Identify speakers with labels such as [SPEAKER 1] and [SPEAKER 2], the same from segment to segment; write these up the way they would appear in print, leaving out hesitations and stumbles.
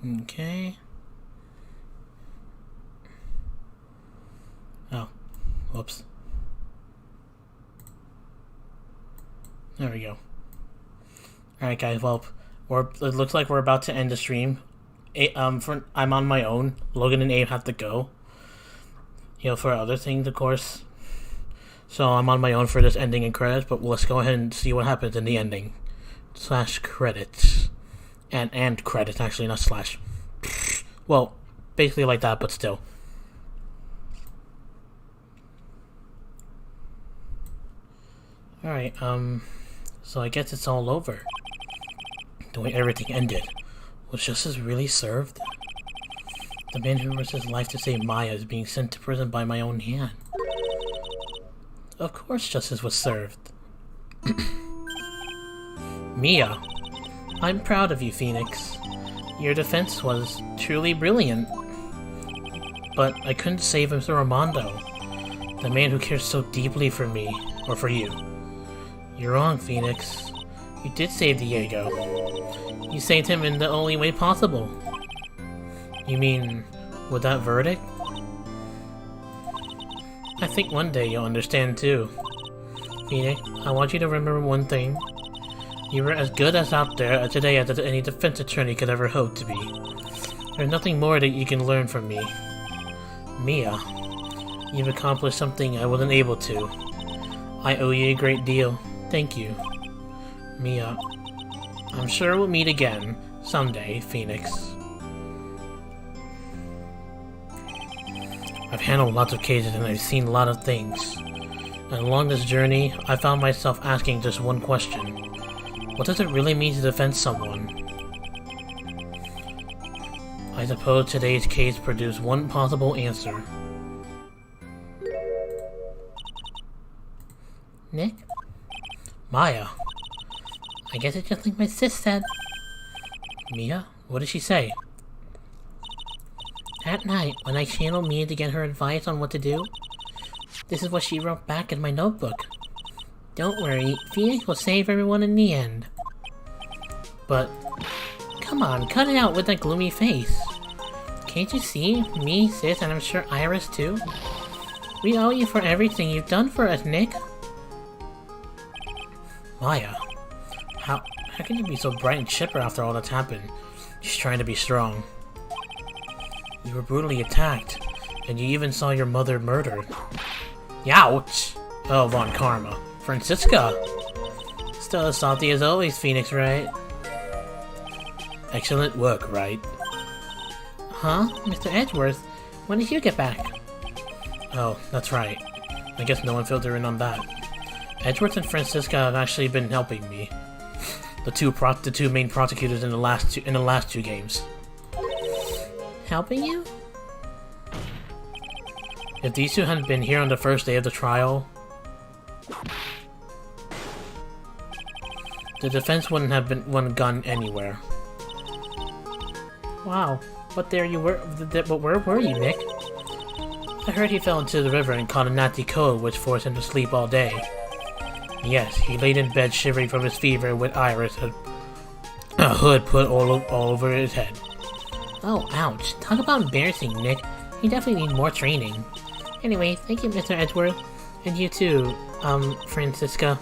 [SPEAKER 1] Okay. Oh. Whoops. There we go. Alright guys, well, it looks like we're about to end the stream. I'm on my own. Logan and Abe have to go. You know, for other things, of course. So I'm on my own for this ending and credits, but let's go ahead and see what happens in the ending. / credits. And credits, actually, not slash. Well, basically like that, but still. Alright, so I guess it's all over. The way everything ended. Was justice really served? The man who risked his life to save Maya is being sent to prison by my own hand. Of course justice was served. Mia, I'm proud of you, Phoenix. Your defense was truly brilliant. But I couldn't save Mr. Armando, the man who cares so deeply for me, or for you. You're wrong, Phoenix. You did save Diego. You saved him in the only way possible. You mean, with that verdict? I think one day you'll understand too. Phoenix, I want you to remember one thing. You were as good as out there today as any defense attorney could ever hope to be. There's nothing more that you can learn from me. Mia, you've accomplished something I wasn't able to. I owe you a great deal. Thank you. Mia, I'm sure we'll meet again, someday, Phoenix. I've handled lots of cases and I've seen a lot of things. And along this journey, I found myself asking just one question. What does it really mean to defend someone? I suppose today's case produced one possible answer. Nick? Maya? I guess it's just like my sis said. Mia? What did she say? That night, when I channeled Mia to get her advice on what to do, this is what she wrote back in my notebook. Don't worry, Phoenix will save everyone in the end. But, come on, cut it out with that gloomy face. Can't you see? Me, sis, and I'm sure Iris too? We owe you for everything you've done for us, Nick. Maya, how can you be so bright and chipper after all that's happened? Just trying to be strong. You were brutally attacked, and you even saw your mother murdered. Youch! Oh, Von Karma. Francisca! Still as salty as always, Phoenix, right? Excellent work, Wright. Huh? Mr. Edgeworth, when did you get back? Oh, that's right. I guess no one filled her in on that. Edgeworth and Francisca have actually been helping me. The two main prosecutors in the last two games. Helping you? If these two hadn't been here on the first day of the trial, the defense wouldn't have gone anywhere. Wow, but where were you, Nick? I heard he fell into the river and caught a nasty cold, which forced him to sleep all day. Yes, he laid in bed shivering from his fever with Iris, a hood put all over his head. Oh, ouch. Talk about embarrassing, Nick. You definitely need more training. Anyway, thank you, Mr. Edgeworth. And you too, Francisca.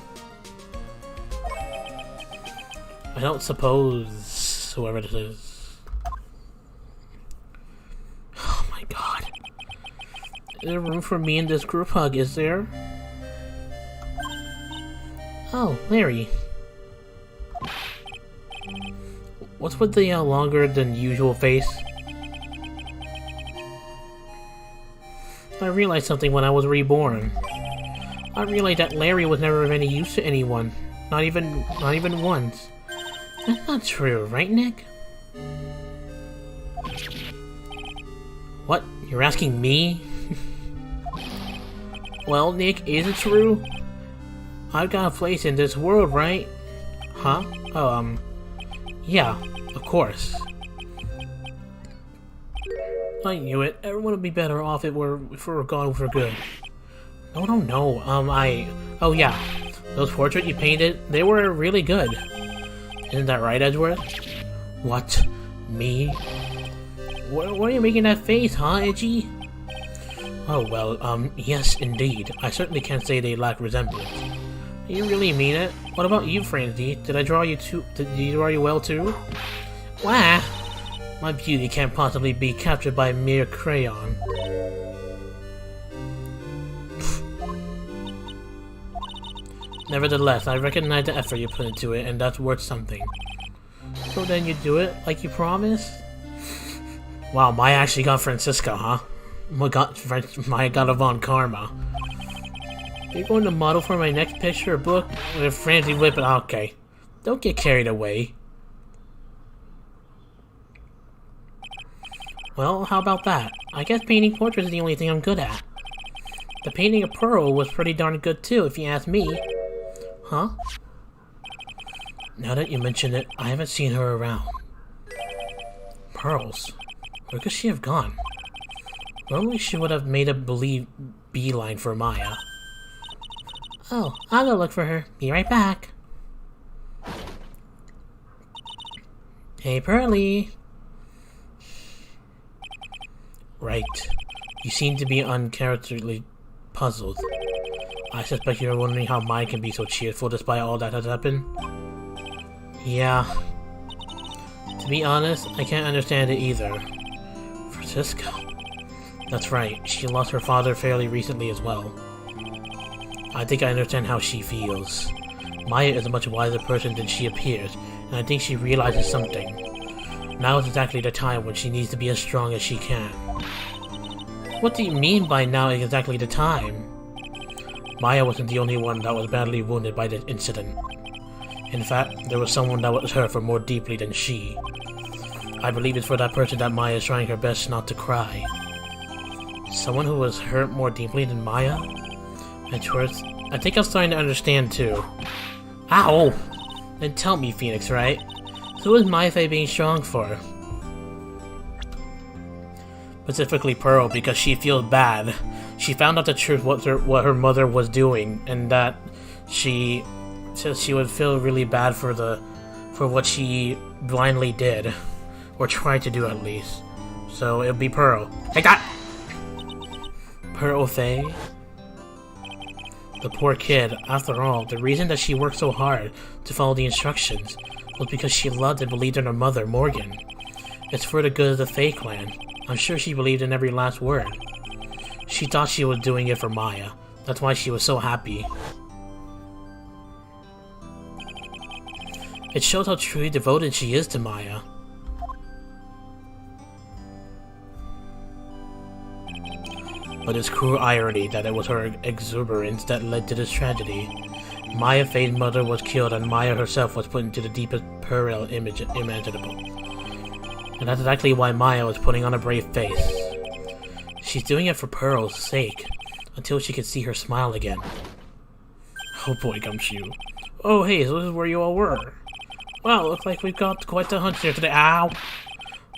[SPEAKER 1] I don't suppose whoever this is. Oh my god. Is there room for me in this group hug, is there? Oh, Larry. What's with the longer than usual face? I realized something when I was reborn. I realized that Larry was never of any use to anyone. Not even once. That's not true, right, Nick? What? You're asking me? Well, Nick, is it true? I've got a place in this world, right? Huh? Oh, yeah, of course. I knew it. Everyone would be better off if we were gone for good. No. Oh yeah. Those portraits you painted, they were really good. Isn't that right, Edgeworth? What? Me? What are you making that face, huh, Edgy? Oh, well, yes, indeed. I certainly can't say they lack resemblance. You really mean it? What about you, Francie? Did I draw you did you draw you well, too? Wah! My beauty can't possibly be captured by a mere crayon. Nevertheless, I recognize the effort you put into it, and that's worth something. So then you do it, like you promised? Wow, Maya actually got Francisca, huh? Maya got Avant Karma. You're going to model for my next picture or book? With Francie whipping. Okay. Don't get carried away. Well, how about that? I guess painting portraits is the only thing I'm good at. The painting of Pearl was pretty darn good too, if you ask me. Huh? Now that you mention it, I haven't seen her around. Pearls? Where could she have gone? Normally she would have made a beeline for Maya. Oh, I'll go look for her. Be right back. Hey, Pearly. Right. You seem to be uncharacteristically puzzled. I suspect you're wondering how Maya can be so cheerful despite all that has happened. Yeah. To be honest, I can't understand it either. Francisca. That's right, she lost her father fairly recently as well. I think I understand how she feels. Maya is a much wiser person than she appears, and I think she realizes something. Now is exactly the time when she needs to be as strong as she can. What do you mean by now is exactly the time? Maya wasn't the only one that was badly wounded by the incident. In fact, there was someone that was hurt more deeply than she. I believe it's for that person that Maya is trying her best not to cry. Someone who was hurt more deeply than Maya? I think I'm starting to understand too. Ow! Then tell me, Phoenix, right? Who is Maya being strong for? Specifically Pearl, because she feels bad. She found out the truth what her mother was doing, and that she says she would feel really bad for what she blindly did, or tried to do at least. So it'll be Pearl. Take that! Pearl Faye? The poor kid. After all, the reason that she worked so hard to follow the instructions was because she loved and believed in her mother, Morgan. It's for the good of the Faye clan. I'm sure she believed in every last word. She thought she was doing it for Maya. That's why she was so happy. It shows how truly devoted she is to Maya. But it's cruel irony that it was her exuberance that led to this tragedy. Maya Faye's mother was killed and Maya herself was put into the deepest peril imaginable. And that's exactly why Maya was putting on a brave face. She's doing it for Pearl's sake, until she could see her smile again. Oh boy, Gumshoe. Oh hey, so this is where you all were. Wow, looks like we've got quite the hunch here today. Ow!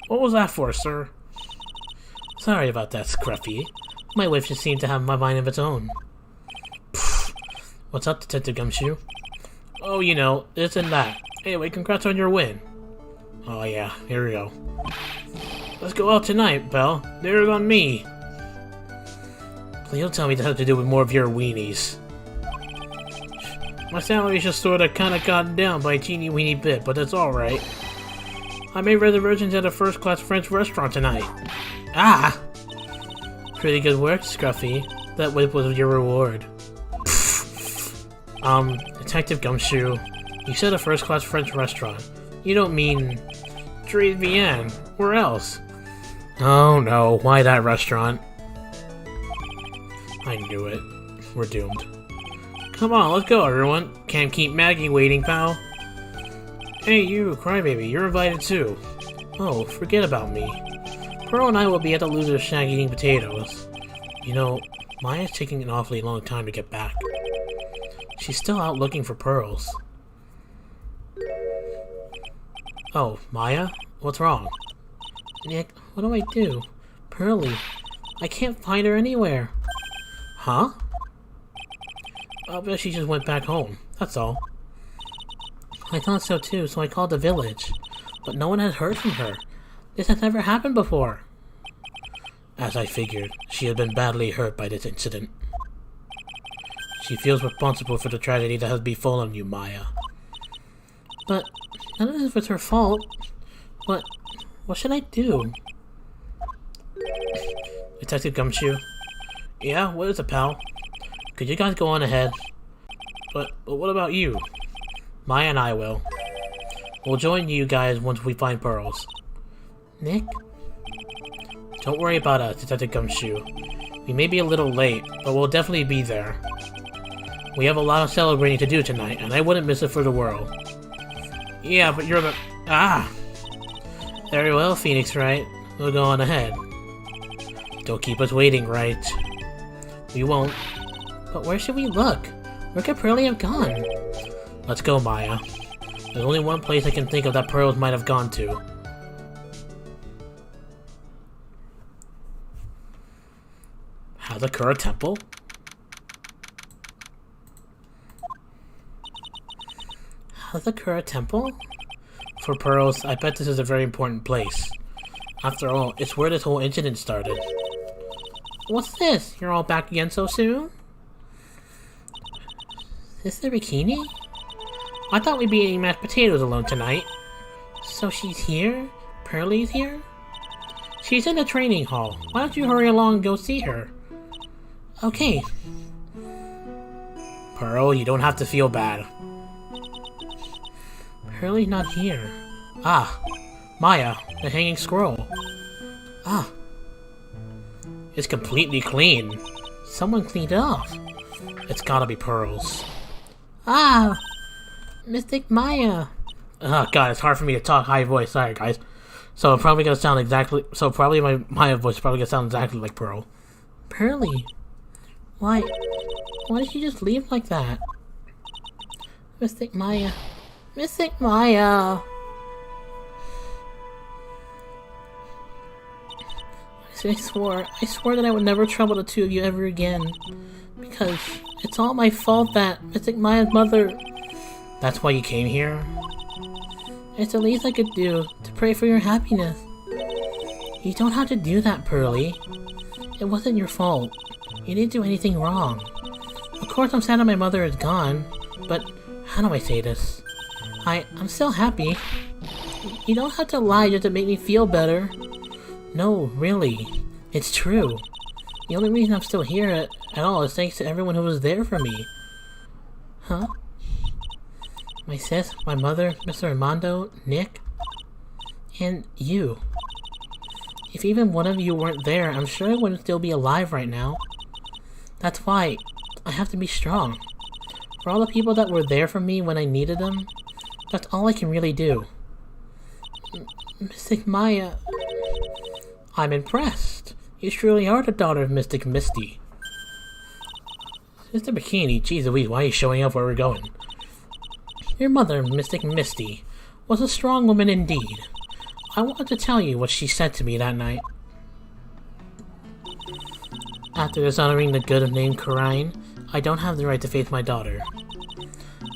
[SPEAKER 1] What was that for, sir? Sorry about that, Scruffy. My wife just seemed to have my mind of its own. Pfft. What's up, Detective Gumshoe? Oh, you know, this and that. Anyway, congrats on your win. Oh yeah, here we go. Let's go out tonight, Belle. There's on me. Please don't tell me this has to do with more of your weenies. My salary's just sorta kinda gotten down by a teeny weeny bit, but that's alright. I made reservations at a first-class French restaurant tonight. Ah! Pretty good work, Scruffy. That whip was your reward. Detective Gumshoe, you said a first-class French restaurant. You don't mean... Tres Bien. Where else? Oh no, why that restaurant? I knew it. We're doomed. Come on, let's go, everyone. Can't keep Maggie waiting, pal. Hey, you, crybaby, you're invited too. Oh, forget about me. Pearl and I will be at the loser's shack eating potatoes. You know, Maya's taking an awfully long time to get back. She's still out looking for pearls. Oh, Maya? What's wrong? Nick, what do I do? Pearly, I can't find her anywhere. Huh? I bet she just went back home, that's all. I thought so too, so I called the village. But no one had heard from her. This has never happened before. As I figured, she had been badly hurt by this incident. She feels responsible for the tragedy that has befallen you, Maya. But none of this was her fault. What should I do? Detective Gumshoe? Yeah, what is it, pal? Could you guys go on ahead? But what about you? Maya and I will. We'll join you guys once we find pearls. Nick? Don't worry about us, Detective Gumshoe. We may be a little late, but we'll definitely be there. We have a lot of celebrating to do tonight, and I wouldn't miss it for the world. Yeah, but you're the... Ah! Very well, Phoenix Wright. We'll go on ahead. Don't keep us waiting, Wright. We won't. But where should we look? Where could Pearlie have gone? Let's go, Maya. There's only one place I can think of that pearls might have gone to. Hazakura Temple? Hazakura Temple? For pearls, I bet this is a very important place. After all, it's where this whole incident started. What's this? You're all back again so soon? Is this the bikini? I thought we'd be eating mashed potatoes alone tonight. So she's here? Pearlie's here? She's in the training hall. Why don't you hurry along and go see her? Okay. Pearl, you don't have to feel bad. Pearlie's not here. Ah, Maya, the hanging scroll. Ah. It's completely clean. Someone cleaned it off. It's gotta be pearls. Ah! Mystic Maya! Oh god, it's hard for me to talk high voice. Sorry, guys. So I'm probably gonna sound exactly... So probably my Maya voice is probably gonna sound exactly like Pearl. Pearlie? Why did you just leave like that? Mystic Maya. Mystic Maya! I swore that I would never trouble the two of you ever again. Because it's all my fault that Mystic Maya's mother... That's why you came here? It's the least I could do, to pray for your happiness. You don't have to do that, Pearlie. It wasn't your fault. You didn't do anything wrong. Of course I'm sad that my mother is gone, but how do I say this? I'm still happy. You don't have to lie just to make me feel better. No, really. It's true. The only reason I'm still here at all is thanks to everyone who was there for me. Huh? My sis, my mother, Mr. Armando, Nick, and you. If even one of you weren't there, I'm sure I wouldn't still be alive right now. That's why I have to be strong. For all the people that were there for me when I needed them, that's all I can really do. Mystic Maya... I'm impressed. You truly are the daughter of Mystic Misty. Sister Bikini, geez Louise, why are you showing up where we're going? Your mother, Mystic Misty, was a strong woman indeed. I wanted to tell you what she said to me that night. After dishonoring the good name Karain, I don't have the right to face my daughter.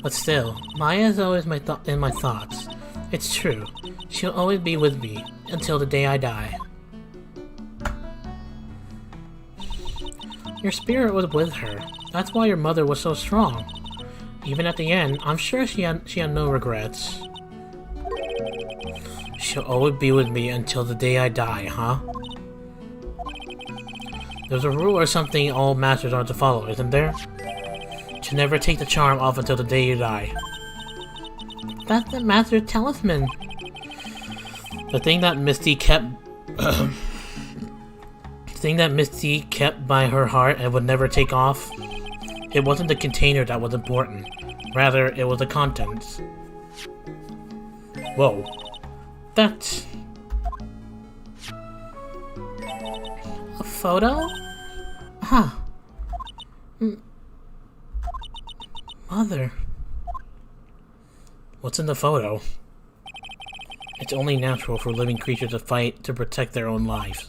[SPEAKER 1] But still, Maya is always in my thoughts. It's true. She'll always be with me until the day I die. Your spirit was with her. That's why your mother was so strong. Even at the end, I'm sure she had no regrets. She'll always be with me until the day I die, huh? There's a rule or something all masters are to follow, isn't there? To never take the charm off until the day you die. That's the master's talisman. The thing that Misty kept... the thing that Misty kept by her heart and would never take off, it wasn't the container that was important. Rather, it was the contents. Whoa. That's... a photo? Huh. Mother. What's in the photo? It's only natural for living creatures to fight to protect their own lives.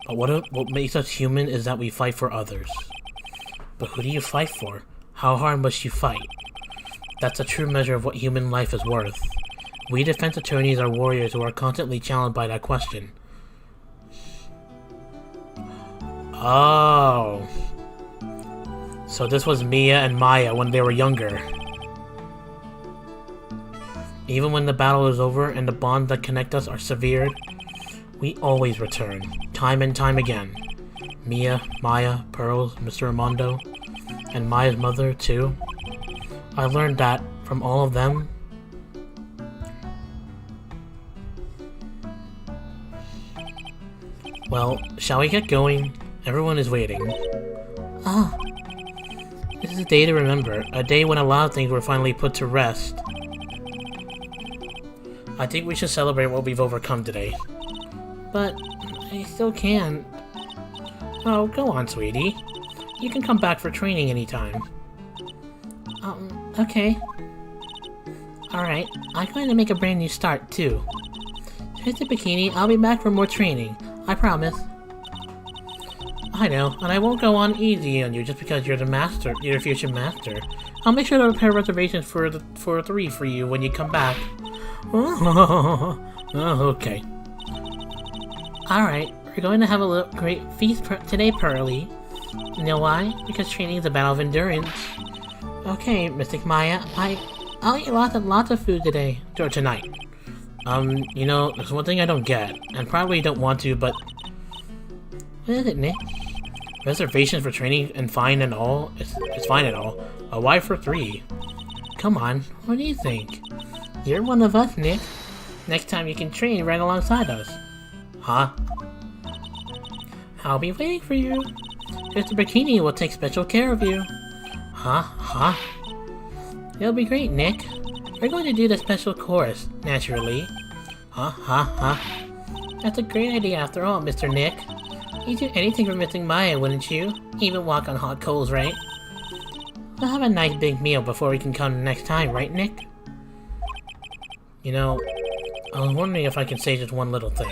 [SPEAKER 1] But what makes us human is that we fight for others. But who do you fight for? How hard must you fight? That's a true measure of what human life is worth. We defense attorneys are warriors who are constantly challenged by that question. Oh. So this was Mia and Maya when they were younger. Even when the battle is over and the bonds that connect us are severed, we always return, time and time again. Mia, Maya, Pearls, Mr. Armando, and Maya's mother, too. I learned that from all of them. Well, shall we get going? Everyone is waiting. Ah, this is a day to remember, a day when a lot of things were finally put to rest. I think we should celebrate what we've overcome today. But I still can't. Oh, go on, sweetie. You can come back for training anytime. Okay. Alright, I'm going to make a brand new start, too. Mr. Bikini, I'll be back for more training. I promise. I know, and I won't go on easy on you just because you're the master, you're the future master. I'll make sure to prepare reservations for 3 for you when you come back. Oh, okay. Alright, we're going to have a great feast today, Pearly. You know why? Because training is a battle of endurance. Okay, Mystic Maya, I'll eat lots of food today, or tonight. You know, there's one thing I don't get, and probably don't want to, but... What is it, Nick? Reservations for training and fine and all? It's fine and all. Why for 3? Come on, what do you think? You're one of us, Nick. Next time you can train right alongside us. Huh? I'll be waiting for you. Mr. Bikini will take special care of you. Huh? It'll be great, Nick. We're going to do the special course, naturally. Huh? That's a great idea after all, Mr. Nick. You'd do anything for missing Maya, wouldn't you? Even walk on hot coals, right? We'll have a nice big meal before we can come next time, right, Nick? You know, I was wondering if I can say just one little thing.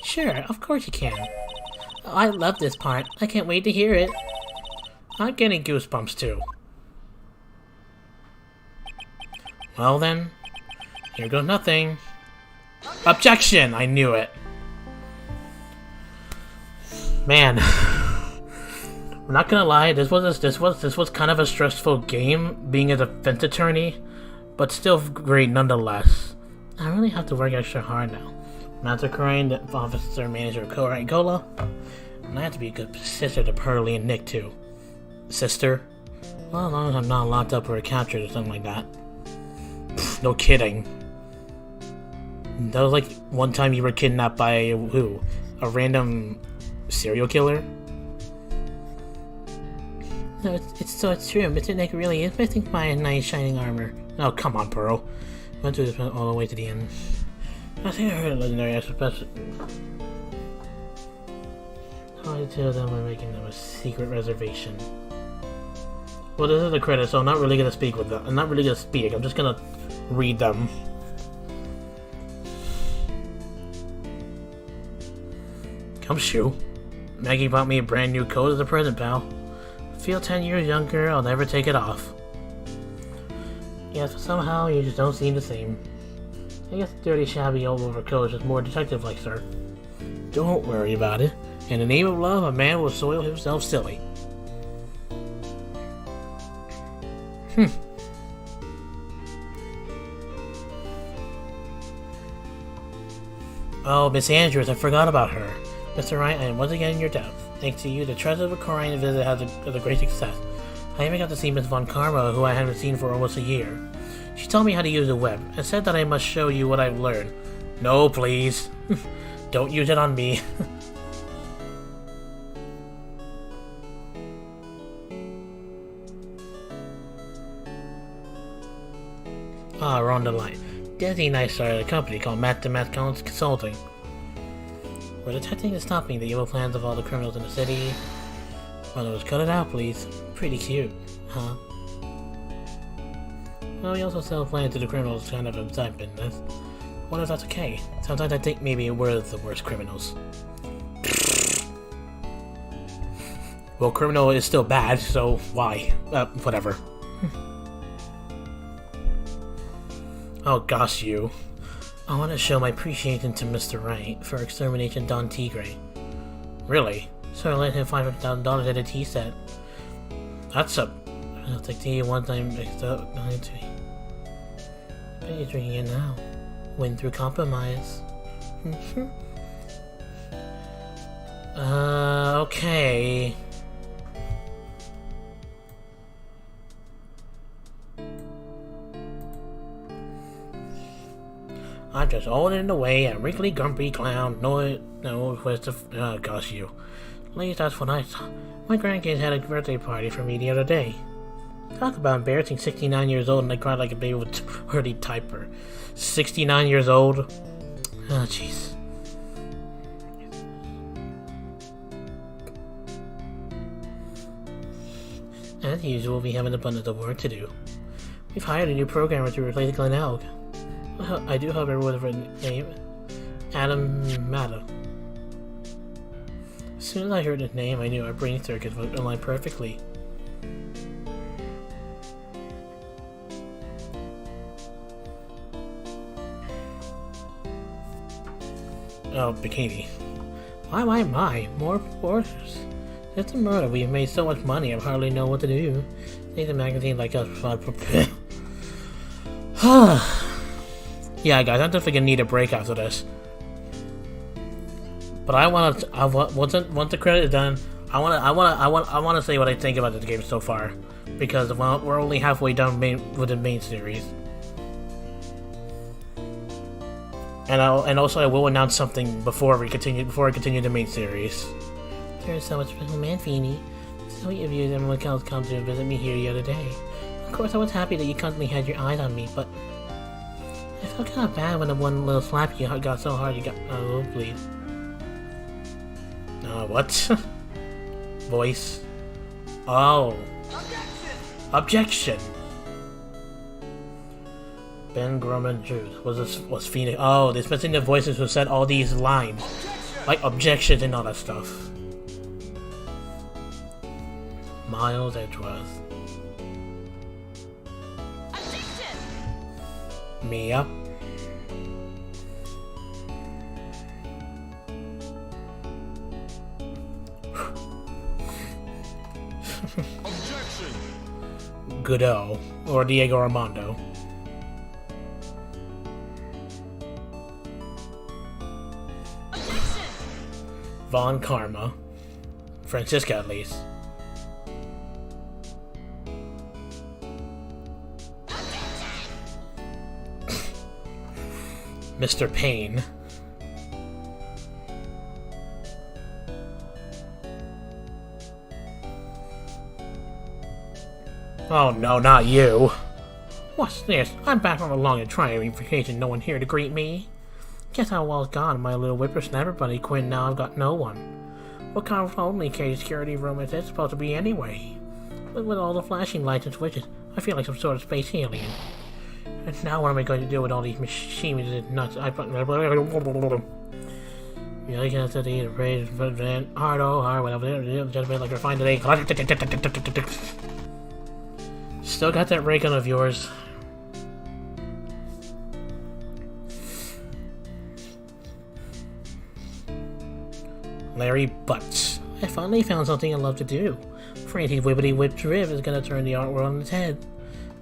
[SPEAKER 1] Sure, of course you can. Oh, I love this part. I can't wait to hear it. I'm getting goosebumps too. Well then, here goes nothing. Objection! I knew it. Man, I'm not gonna lie. This was kind of a stressful game, being a defense attorney, but still great nonetheless. I really have to work extra hard now. Master Crane, the officer manager of Wright Gola, and I have to be a good sister to Pearly and Nick too. Sister? Well, as long as I'm not locked up or captured or something like that. Pfft, no kidding. That was like one time you were kidnapped by who? A random serial killer? No, it's true. Mr. Nick really is missing my nice shining armor. Oh, come on, Pearl. Went through this all the way to the end. I think I heard a legendary especially. How the 2 of them are making them a secret reservation. Well, this is the credits, so I'm not really gonna speak with them. I'm not really gonna speak. I'm just gonna read them. Come shoo. Maggie bought me a brand new coat as a present, pal. Feel 10 years younger, I'll never take it off. Yes, but somehow you just don't seem the same. I guess the dirty, shabby old overcoat is just more detective-like, sir. Don't worry about it. In the name of love, a man will soil himself silly. Oh, Miss Andrews, I forgot about her. Mr. Wright, I am once again in your debt. Thanks to you, the treasure of a Korean visit has a great success. I even got to see Miss Von Karma, who I haven't seen for almost a year. She taught me how to use the web, and said that I must show you what I've learned. No, please. Don't use it on me. Ah, we're on the line. Desi and I started a company called Matt to Matt Consulting. We're detecting and stopping the evil plans of all the criminals in the city. Well, let's cut it out, please. Pretty cute, huh? Well, we also sell plans to the criminals, kind of inside business. Wonder if that's okay. Sometimes I think maybe we're the worst criminals. Well, criminal is still bad, so why? Whatever. Oh gosh, you. I want to show my appreciation to Mr. Wright for extermination Don Tigre. Really? So I lent him $500,000 at a tea set. That's a... I'll take tea one time... But you're drinking it now. Win through compromise. Okay. I'm just holding away a wrinkly, grumpy clown. No, where's the... Oh, gosh, you. At least that's what I saw. My grandkids had a birthday party for me the other day. Talk about embarrassing 69 years old and I cried like a baby with a dirty diaper. 69 years old? Oh, jeez. As usual, we have an abundance of work to do. We've hired a new programmer to replace Glenn Elg. I do hope everyone with a name. Adam Mata. As soon as I heard his name, I knew our brain circuits would align perfectly. Oh, bikini. My, more Imposters. It's a murder. We've made so much money, I hardly know what to do. Need a magazine like us. Yeah, guys, I'm definitely gonna need a break after this. But once the credit is done, I wanna say what I think about this game so far, because we're only halfway done with the main series. And also I will announce something before I continue the main series. There's so much special man, Feeny. Sweet of you that everyone else come to visit me here the other day. Of course, I was happy that you constantly had your eyes on me, but I felt kind of bad when the one little slap you got so hard you got bleed. What? Voice. Oh. Objection. Ben Grumman Jude was Phoenix. Oh, they're missing the voices who said all these lines, like objections and all that stuff. Miles Edgeworth.
[SPEAKER 2] Objection.
[SPEAKER 1] Mia.
[SPEAKER 2] Objection.
[SPEAKER 1] Godot or Diego Armando.
[SPEAKER 2] Objection.
[SPEAKER 1] Von Karma. Francisca, at least. Mr. Payne. Oh no, not you. What's this? I'm back from a long and trying vacation, no one here to greet me. Guess how well's gone, my little whippersnapper buddy Quinn, now I've got no one. What kind of only cage security room is this supposed to be anyway? With all the flashing lights and switches, I feel like some sort of space alien. And now what am I going to do with all these machines and nuts? Really can't say the praise, but then hard, whatever, just been like refined today. Still got that ray gun of yours. Larry Butts. I finally found something I love to do. Frantic Whippity Whip Trip is gonna turn the art world on its head.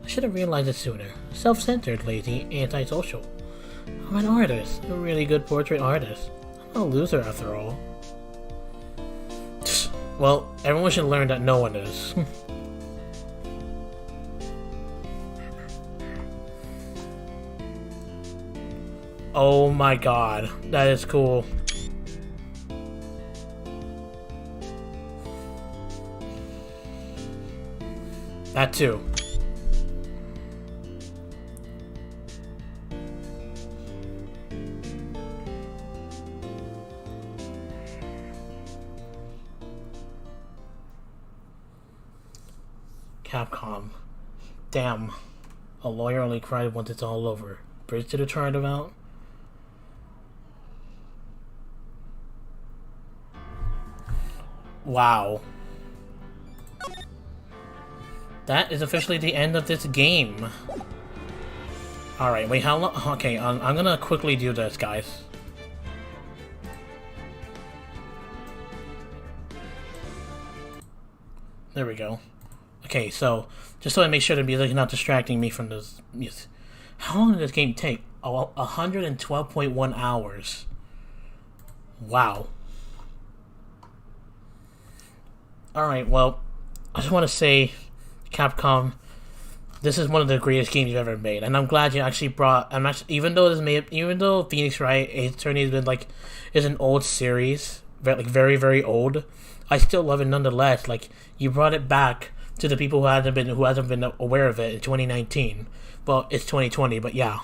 [SPEAKER 1] I should have realized it sooner. Self-centered, lazy, antisocial. I'm an artist. A really good portrait artist. I'm a loser after all. Well, everyone should learn that no one is. Oh my god. That is cool. That too. Capcom. Damn. A lawyer only cried once it's all over. Bridge to the turnabout? Wow. That is officially the end of this game. Alright, wait, how long? Okay, I'm gonna quickly do this, guys. There we go. Okay, so, just so I make sure the music is not distracting me from this music. How long did this game take? Oh, 112.1 hours. Wow. Alright, well, I just want to say, Capcom, this is one of the greatest games you've ever made, and I'm glad you actually brought. I'm actually, even though Phoenix Wright Ace Attorney has been like, is an old series, very very old. I still love it nonetheless. Like you brought it back to the people who hasn't been aware of it in 2019. Well, it's 2020, but yeah.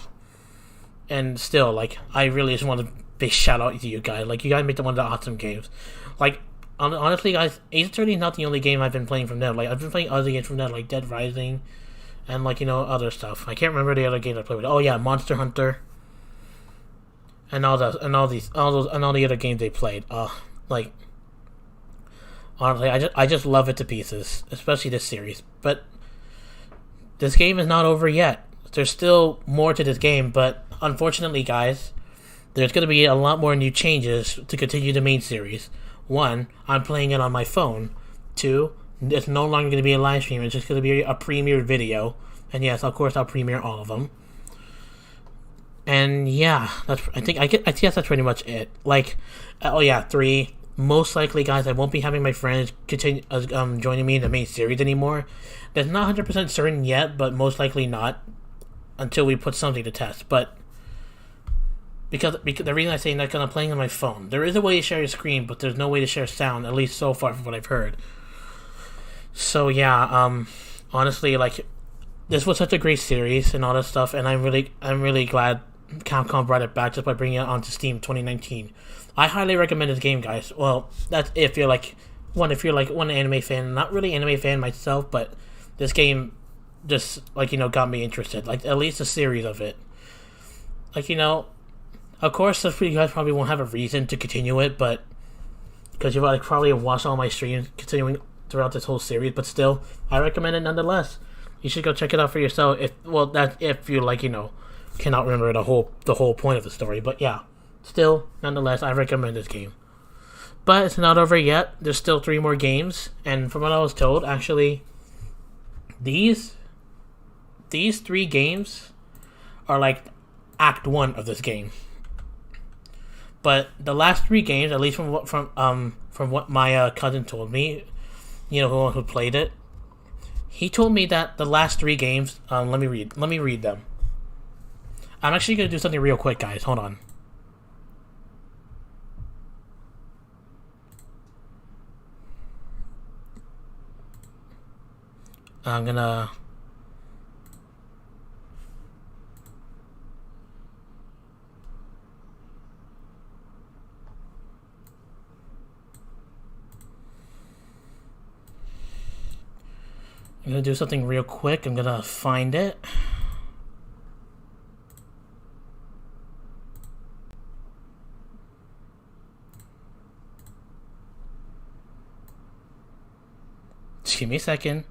[SPEAKER 1] And still, like I really just want to big shout out to you guys. Like you guys make one of the awesome games. Like honestly, guys, Ace Attorney is not the only game I've been playing from them. Like I've been playing other games from them, like Dead Rising and like other stuff. I can't remember the other games I played with. Oh yeah, Monster Hunter, and all the other games they played. Like honestly, I just love it to pieces, especially this series. But this game is not over yet. There's still more to this game, but unfortunately, guys, there's going to be a lot more new changes to continue the main series. One, I'm playing it on my phone. Two, it's no longer going to be a live stream. It's just going to be a premiered video. And yes, of course, I'll premiere all of them. And yeah, I guess that's pretty much it. Like, oh yeah, 3. Most likely, guys, I won't be having my friends continue joining me in the main series anymore. That's not 100% certain yet, but most likely not until we put something to test. But because the reason I say that, because I'm playing on my phone, there is a way to share your screen, but there's no way to share sound. At least so far from what I've heard. So yeah, honestly, like this was such a great series and all that stuff, and I'm really glad Capcom brought it back just by bringing it onto Steam 2019. I highly recommend this game, guys. Well, that's if you're like one anime fan. Not really anime fan myself, but this game just got me interested. Like at least a series of it. Like of course, you guys probably won't have a reason to continue it, but because you probably watched all my streams continuing throughout this whole series. But still, I recommend it nonetheless. You should go check it out for yourself. If you cannot remember the whole point of the story. But yeah, still, nonetheless, I recommend this game. But it's not over yet. There's still 3 more games, and from what I was told, actually, these 3 games are like Act 1 of this game. But the last 3 games, at least from what my cousin told me, who played it, he told me that the last 3 games. Let me read them. I'm actually gonna do something real quick, guys. Hold on. I'm gonna. I'm gonna do something real quick. I'm gonna find it. Just give me a second.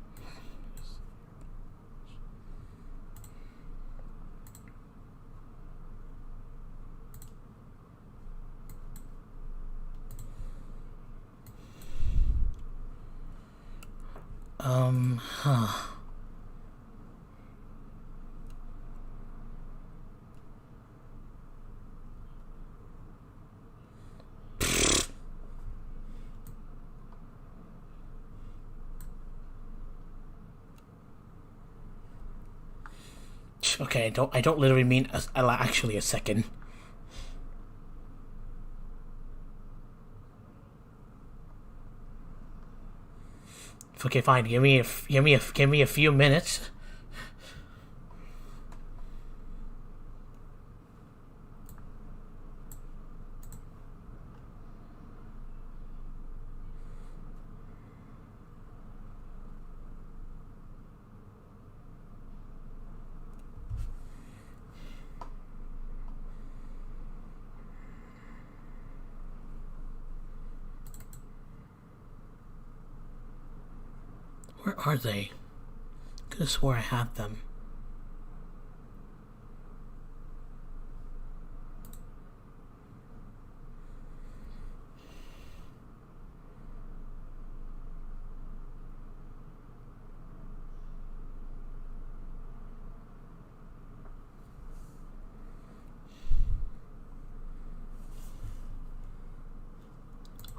[SPEAKER 1] Huh. Okay, I don't literally mean actually a second. Okay, fine. Give me a few minutes. Where are they? Could have swore I had them.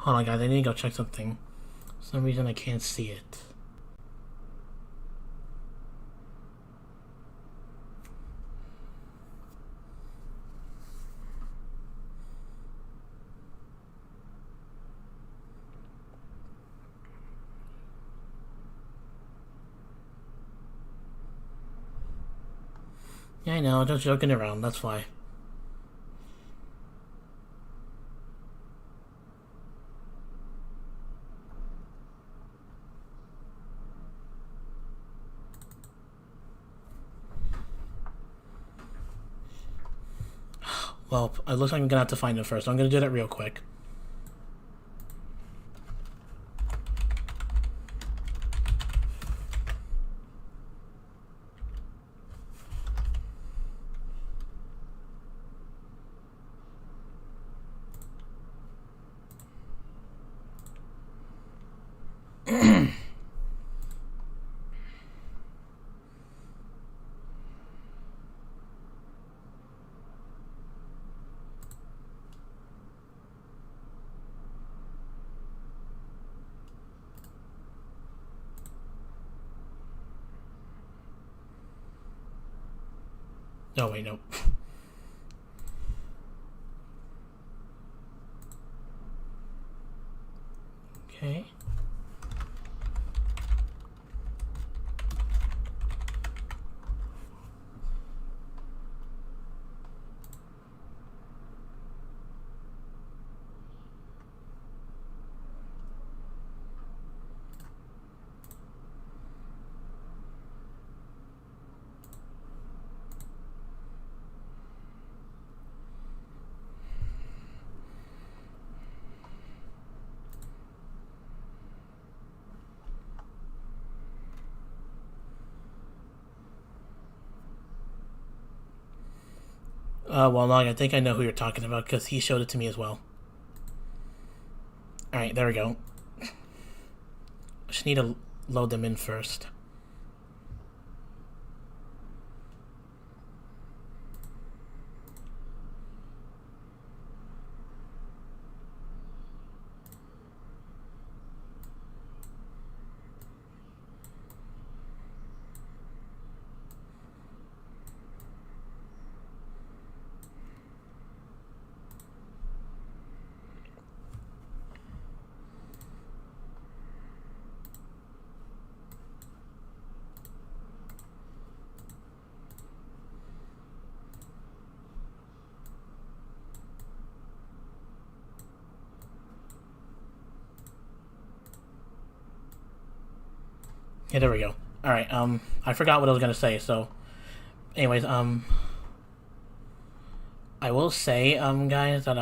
[SPEAKER 1] Hold on, guys. I need to go check something. For some reason, I can't see it. Yeah, I know. Just joking around. That's why. Well, it looks like I'm gonna have to find it first. So I'm gonna do that real quick. Oh, wait, no. Okay. Well, no, I think I know who you're talking about because he showed it to me as well. Alright, there we go. Just need to load them in first. Yeah, there we go. Alright, I forgot what I was gonna say, so... Anyways, I will say, guys, that,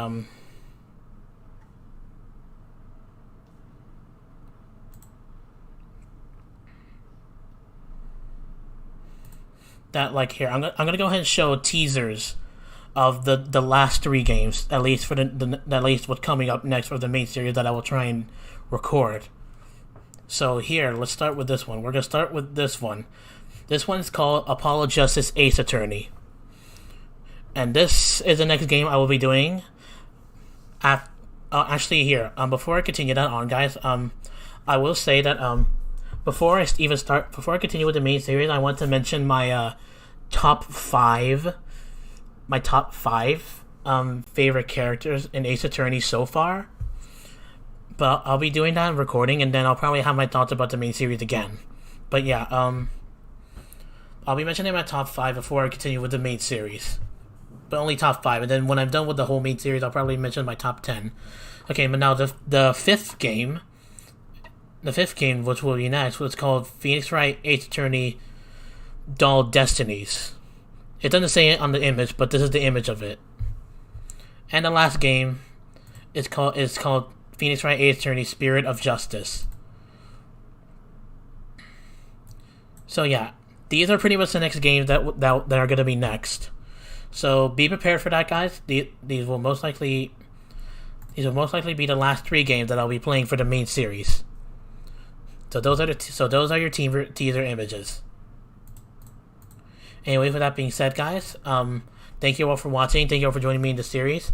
[SPEAKER 1] that, like, here, I'm gonna go ahead and show teasers of the last 3 games, at least for at least what's coming up next for the main series that I will try and record. So here, let's start with this one. We're gonna start with this one. This one's called Apollo Justice Ace Attorney. And this is the next game I will be doing. Actually, here, before I continue that on, guys, I will say that before I continue with the main series, I want to mention my top 5 favorite characters in Ace Attorney so far. But I'll be doing that in recording, and then I'll probably have my thoughts about the main series again. But yeah, I'll be mentioning my top 5 before I continue with the main series. But only top 5, and then when I'm done with the whole main series, I'll probably mention my top 10. Okay, but now the fifth game, which will be next, was called Phoenix Wright Ace Attorney Doll Destinies. It doesn't say it on the image, but this is the image of it. And the last game is called Phoenix Wright Ace Attorney Spirit of Justice. So yeah, these are pretty much the next games that are going to be next. So be prepared for that, guys. These will most likely be the last 3 games that I'll be playing for the main series. So those are your teaser images. Anyway, with that being said, guys, thank you all for watching. Thank you all for joining me in the series.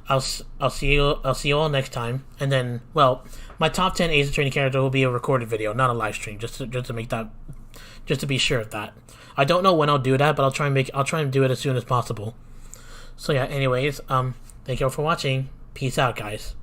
[SPEAKER 1] I'll see you all next time. And then, well, my top 10 Ace Attorney character will be a recorded video, not a live stream, just to make that, just to be sure of that. I don't know when I'll do that, but I'll try and do it as soon as possible. So yeah, anyways, thank you all for watching. Peace out, guys.